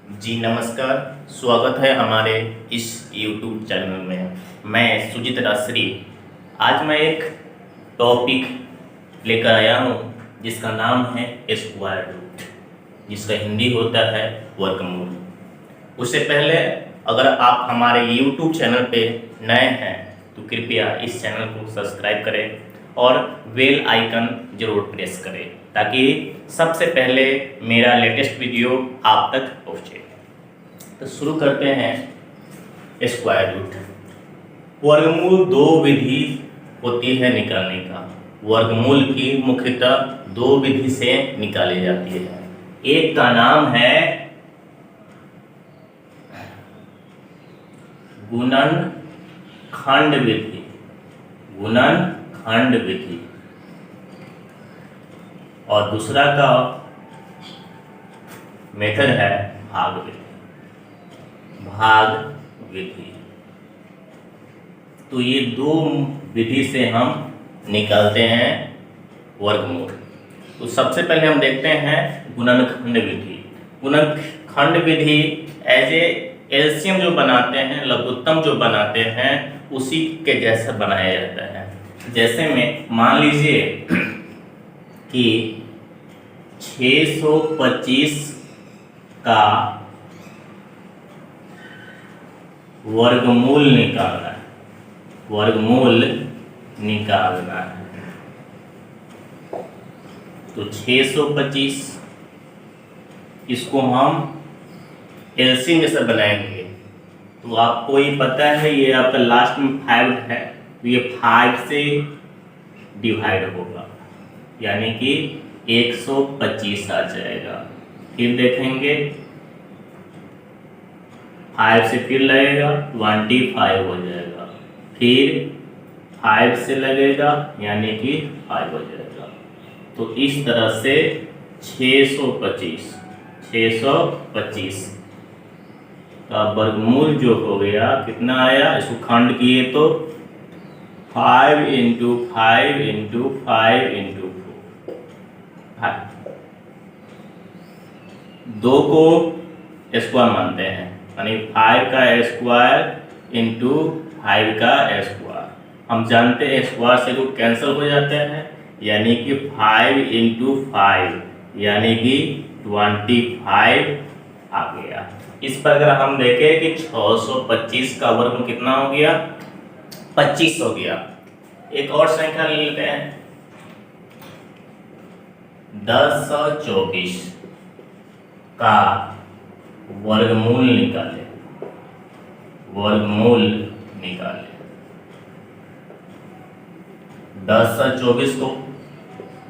जी नमस्कार। स्वागत है हमारे इस YouTube चैनल में। मैं सुजीत राजश्री। आज मैं एक टॉपिक लेकर आया हूँ जिसका नाम है स्क्वायर रूट, जिसका हिंदी होता है वर्गमूल। उससे पहले अगर आप हमारे YouTube चैनल पे नए हैं तो कृपया इस चैनल को सब्सक्राइब करें और बेल आइकन जरूर प्रेस करें ताकि सबसे पहले मेरा लेटेस्ट वीडियो आप तक पहुँचे। तो शुरू करते हैं स्क्वायर रूट। वर्गमूल दो विधि होती है निकालने का। वर्गमूल की मुख्यतः दो विधि से निकाली जाती है। एक का नाम है गुणनखंड विधि, गुणनखंड विधि, और दूसरा का मेथड है भाग विधि, भाग विधि। तो ये दो विधि से हम निकालते हैं वर्गमूल। तो सबसे पहले हम देखते हैं गुणनखंड विधि। गुणनखंड विधि एज ए एलसीएम जो बनाते हैं, लघुत्तम जो बनाते हैं, उसी के जैसा बनाया जाता है। जैसे में मान लीजिए कि 625 का वर्गमूल निकालना है, वर्गमूल निकालना है। तो 625 इसको हम एलसीएम जैसा बनाएंगे। तो आपको ये पता है ये आपका लास्ट में 5 है, तो ये 5 से डिवाइड होगा, यानी कि 125 आ जाएगा। फिर देखेंगे 5 से फिर लगेगा 25 हो जाएगा, फिर 5 से लगेगा यानी कि 5 हो जाएगा। तो इस तरह से 625 का वर्गमूल जो हो गया कितना आया, इसको खंड किए तो 5 × 5 × 5 × 4, 2 को स्क्वायर मानते हैं, यानी 5 का स्क्वायर × 5 का स्क्वायर। हम जानते हैं स्क्वायर से रूट कैंसिल हो जाते हैं, यानी कि 5 × 5 यानी कि 25 आ गया। इस पर अगर हम देखें कि 625 का वर्ग कितना हो गया, 25 हो गया। एक और संख्या ले लेते हैं 1024 का वर्गमूल निकाले, वर्गमूल निकाले। 1024 को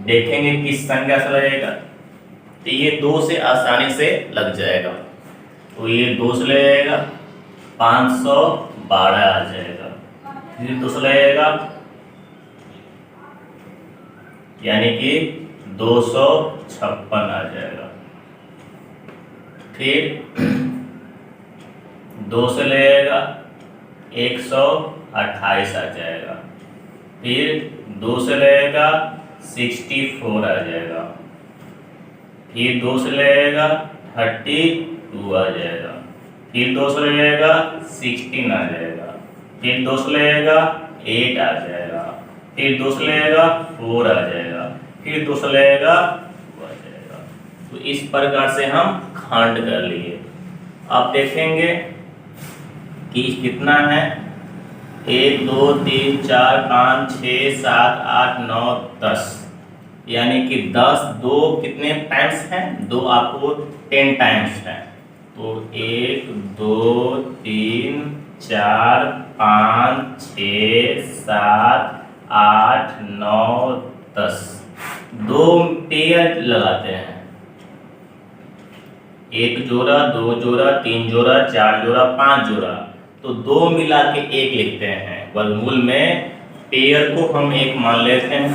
देखेंगे किस संख्या से लगेगा, तो ये 2 से आसानी से लग जाएगा। तो ये 2 से लगेगा 512 आ जाएगा, फिर 2 से लगेगा यानी कि 256 आ जाएगा, फिर 2 से लगेगा 128 आ जाएगा, फिर 2 से लगेगा 64 आ जाएगा, फिर 2 से लगेगा 32 आ जाएगा, फिर 2 से लगेगा 16 आ जाएगा, फिर 2 से लगेगा 8 आ जाएगा, फिर 2 से लगेगा 4 आ जाएगा, फिर 2 से लगेगा 2 आ जाएगा। तो इस प्रकार से हम खंड कर लिए। अब देखेंगे कि कितना है, 1 2 3 4 5 6 7 8 9 10, यानी कि 10 2 कितने टाइम्स हैं, 2 आपको 10 टाइम्स है। तो 1 2 3 4 5 6 7 8 9 10, 2 पेयर लगाते हैं, 1 जोड़ा 2 जोड़ा 3 जोड़ा 4 जोड़ा 5 जोड़ा, तो 2 मिला के 1 लिखते हैं। वर्गमूल में पेयर को हम 1 मान लेते हैं,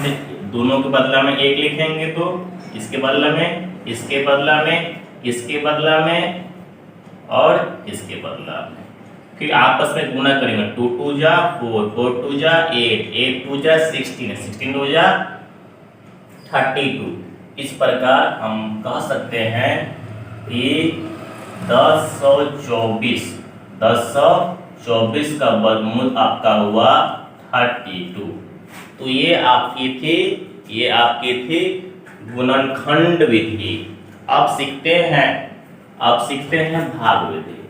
दोनों के बदला में 1 लिखेंगे, तो इसके बदला में, इसके बदला में, इसके बदला में और इसके बदला में, फिर आपस में गुना करेंगे। 2 2 जा 4, 4 2 जा 8, 8 2 जा 16, 16 2 जा 32। इस प्रकार हम कह सकते हैं कि 1024, 1024 का वर्गमूल आपका हुआ 32। तो ये आपकी थी गुणनखंड विधि। अब सीखते हैं भाग विधि।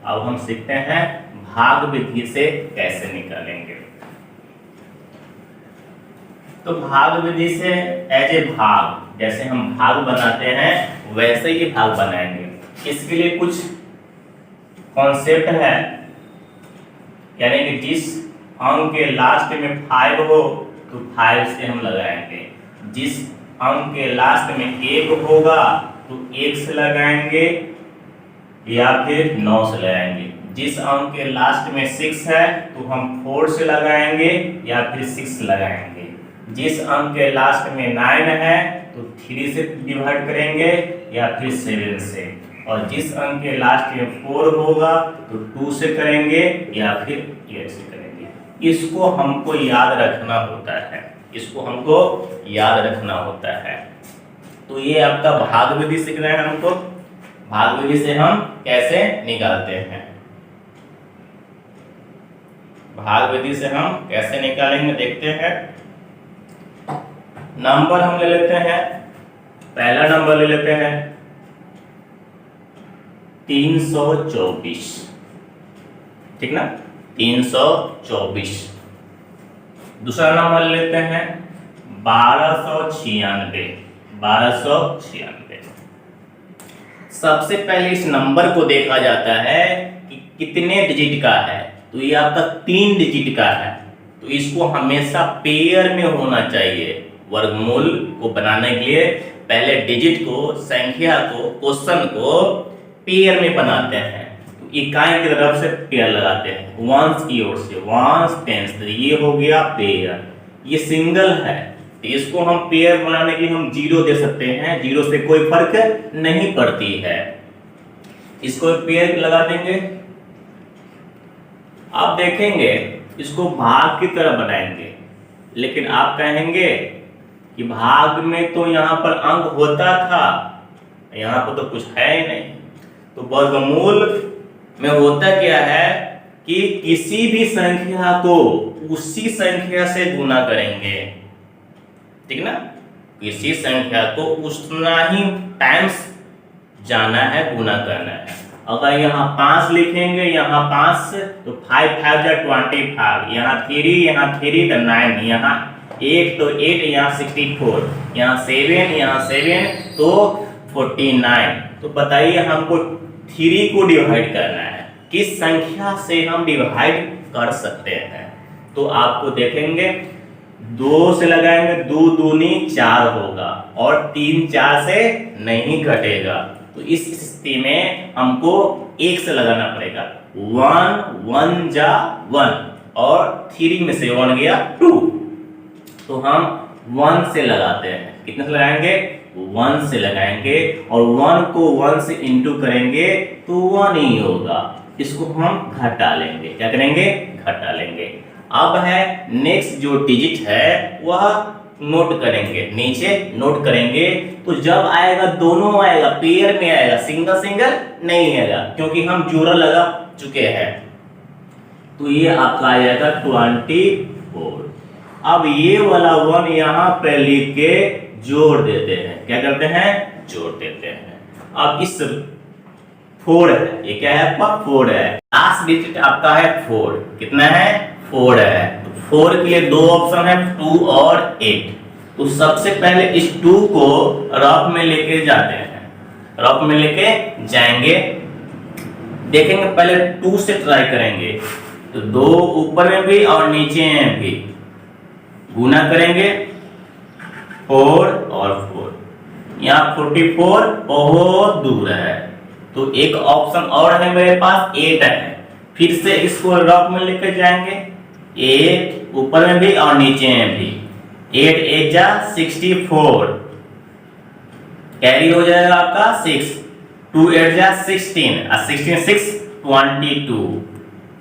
अब हम सीखते हैं भाग विधि से कैसे निकालेंगे। तो भाग विधि से एज ए भाग, जैसे हम भाग बनाते हैं वैसे ही भाग बनाएंगे। इसके लिए कुछ कॉन्सेप्ट है, यानी कि जिस अंक के लास्ट में 5 हो तो 5 से हम लगाएंगे, जिस अंक के लास्ट में 1 होगा तो 1 से लगाएंगे या फिर 9 से लगाएंगे। जिस अंक के लास्ट में 6 है तो हम 4 से लगाएंगे या फिर 6 से लगाएंगे। जिस अंक के लास्ट में 9 है तो 3 से डिवाइड करेंगे या फिर 7 से, और जिस अंक के लास्ट में 4 होगा तो 2 से करेंगे या फिर 8 से करेंगे। इसको हमको याद रखना होता है। तो ये आपका भाग विधि सीखना है हमको। भाग विधि से हम कैसे निकालते हैं, भाग विधि से हम कैसे निकालेंगे देखते हैं। नंबर हम ले लेते हैं, पहला नंबर ले लेते हैं 324, ठीक ना, 324। दूसरा नंबर ले लेते हैं 1296। सबसे पहले इस नंबर को देखा जाता है कि कितने डिजिट का है। तो ये आपका 3 डिजिट का है, तो इसको हमेशा पेयर में होना चाहिए। वर्गमूल को बनाने के लिए पहले डिजिट को, संख्या को, क्वेश्चन को पेयर में बनाते हैं। तो इकाई की तरफ से पेयर लगाते हैं, वंस की ओर से, वंस टेंस, ये हो गया पेयर। ये सिंगल है तो इसको हम पेयर बनाने के लिए हम 0 दे सकते हैं, 0 से कोई फर्क नहीं पड़ती है। इसको पेयर लगा देंगे। आप देखेंगे इसको भाग की तरह बनाएंगे, लेकिन आप कहेंगे कि भाग में तो यहाँ पर अंक होता था, यहाँ पर तो कुछ है ही नहीं। तो वर्गमूल में होता क्या है कि किसी भी संख्या को उसी संख्या से गुना करेंगे, ठीक ना। किसी संख्या को उतना ही टाइम्स जाना है, गुना करना है। अगर यहाँ 5 लिखेंगे, यहाँ 5 तो 5 5 जा 25, यहाँ 3 तो 9, यहाँ 8 तो 8, यहाँ 64, यहाँ 7 तो 49। तो बताइए हमको 3 को डिवाइड करना है, किस संख्या से हम डिवाइड कर सकते हैं। तो आपको देखेंगे 2 से लगाएंगे, 2 दूनी 4 होगा, और 3 4 से नहीं घटेगा। तो इस स्थिति में हमको 1 से लगाना पड़ेगा। 1 1 जा 1, और 3 में से 1 गया 2, तो हम 1 से लगाते हैं। कितने से लगाएंगे? 1 से लगाएंगे, और 1 को 1 से इंटू करेंगे तो 1 ही होगा। इसको हम घटा लेंगे। क्या करेंगे? घटा लेंगे। अब है नेक्स्ट जो डिजिट है वह नोट करेंगे, नीचे नोट करेंगे। तो जब आएगा दोनों आएगा, पेयर में आएगा, सिंगल सिंगल नहीं आएगा, क्योंकि हम जोड़ा लगा चुके हैं। तो ये आपका आ जाएगा 24। अब ये वाला 1 यहाँ पे लिख के जोड़ देते हैं। क्या करते हैं? जोड़ देते हैं। अब इस 4 है, ये क्या है आपका? 4 है। लास्ट डिजिट आपका है 4। कितना है? 4 है। तो 4 के लिए 2 ऑप्शन है, 2 और 8। तो सबसे पहले इस 2 को रफ में लेके जाते हैं, रफ में लेके जाएंगे। देखेंगे पहले 2 से ट्राई करेंगे, तो 2 ऊपर में भी और नीचे में भी गुना करेंगे। 4 और 4, यहाँ 44 बहुत दूर है, तो एक ऑप्शन और है मेरे पास, 8 है। फिर से इसको रफ में लेकर जाएंगे, 8 ऊपर में भी और नीचे में भी। 8 8 जा 64, कैरी हो जाएगा आपका 6। 2 8 जा 16, और 16 6 22।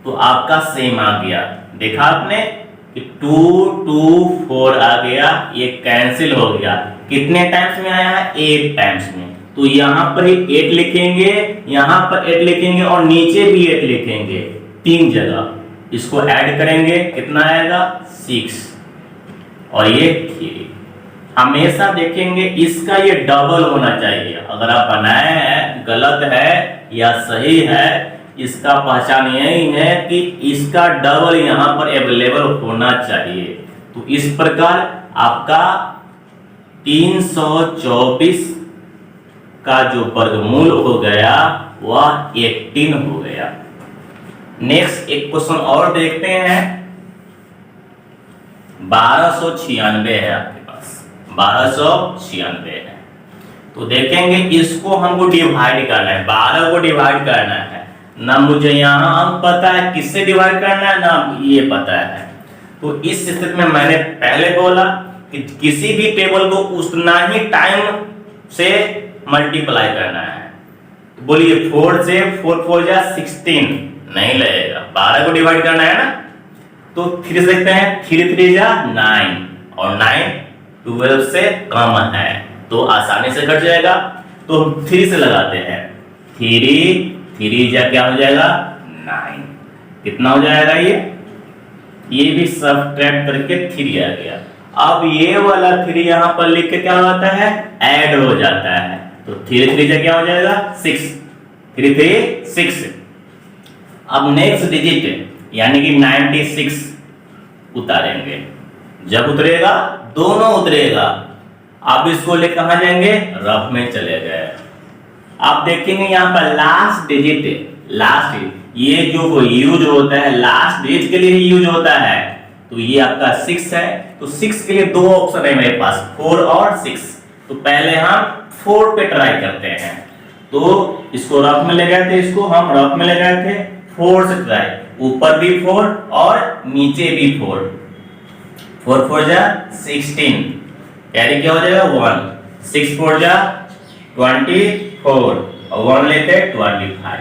तो आपका सेम आ गया। देखा आपने कि 2 2 4 आ गया, ये कैंसिल हो गया। कितने टाइम्स में आया है? 8 टाइम्स में। तो यहाँ पर 8 लिखेंगे, यहाँ पर 8 लिखेंगे और नीचे भी 8 लिखेंगे, 3 जगह। इसको ऐड करेंगे, कितना आएगा 6 और ये 3। हमेशा देखेंगे इसका ये डबल होना चाहिए। अगर आप बनाए हैं गलत है या सही है, इसका पहचान यही है कि इसका डबल यहाँ पर अवेलेबल होना चाहिए। तो इस प्रकार आपका 324 का जो वर्गमूल हो गया वह 18 हो गया। नेक्स्ट एक क्वेश्चन और देखते हैं। 1296 है आपके पास, 1296 है। तो देखेंगे इसको हमको डिवाइड करना है, 12 को डिवाइड करना है। ना मुझे यहाँ अंक पता है किससे डिवाइड करना है, ना ये पता है। तो इस स्थिति में मैंने पहले बोला कि किसी भी टेबल को उतना ही टाइम से मल्टीप्लाई करना है। तो बोलिए 4 से 4 4 जा 16 नहीं लगेगा, 12 को डिवाइड करना है ना। तो फिर देखते हैं 3 3 जा 9 और 9 12 से कम है तो आसानी से कट जाएगा। तो हम 3 से लगाते हैं, 3 3 जा क्या हो जाएगा 9। कितना हो जाएगा ये भी सब्ट्रैक्ट करके 3 आ गया। अब ये वाला 3 यहाँ पर लिख के क्या होता है ऐड हो जाता है। तो 3 3 जा क्या हो जाएगा 6, 3 3 6। अब नेक्स्ट डिजिट यानी कि 96 उतारेंगे। जब उतरेगा दोनों उतरेगा। अब इसको ले कहां जाएंगे रफ में चले गए। आप देखेंगे यहाँ पर लास्ट डिजिट, ये जो यूज होता है लास्ट डिजिट के लिए ही यूज होता है। तो ये आपका 6 है। तो 6 के लिए 2 ऑप्शन है मेरे पास, 4 और 6। तो पहले हम 4 पे ट्राई करते हैं। तो इसको रफ में ले गए थे, इसको हम रफ में ले गए थे 4 से ट्राई, ऊपर भी 4 और नीचे भी 4। 4 4 जा 16, कैरी क्या हो जाएगा 1, 6 4 जा 24 और 1 लेते 25।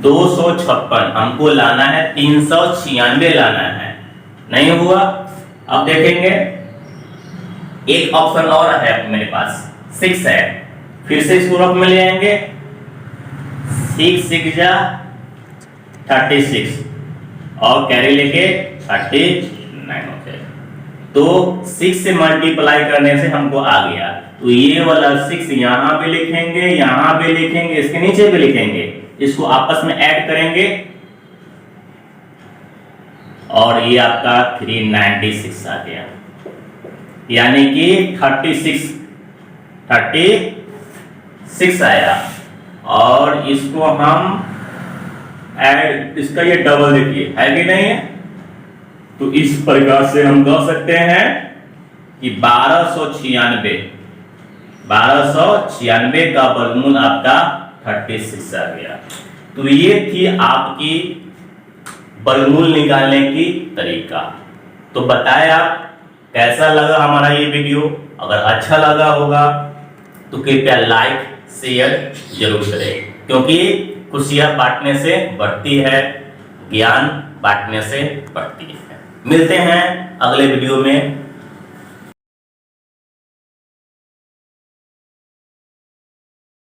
256 हमको लाना है, 396 लाना है, नहीं हुआ। अब देखेंगे एक ऑप्शन और है मेरे पास, 6 है। फिर से इसको रफ में ले आएंगे, 6 6 जा 36 और कैरी लेके 39 हो जाएगा। तो 6 से मल्टीप्लाई करने से हमको आ गया। तो ये वाला 6 यहाँ भी लिखेंगे, यहाँ भी लिखेंगे, इसके नीचे भी लिखेंगे, इसको आपस में ऐड करेंगे और ये आपका 396 आ गया। यानी कि 36 आया। और इसको हम ऐड, इसका ये डबल देखिए है कि नहीं है। तो इस प्रकार से हम कह सकते हैं कि 1296 का वर्गमूल आपका 36 आ गया। तो ये थी आपकी वर्गमूल निकालने की तरीका। तो बताएं आप कैसा लगा हमारा ये वीडियो। अगर अच्छा लगा होगा तो कृपया लाइक शेयर जरूर करें, क्योंकि खुशियां बांटने से बढ़ती है, ज्ञान बांटने से बढ़ती है। मिलते हैं अगले वीडियो में।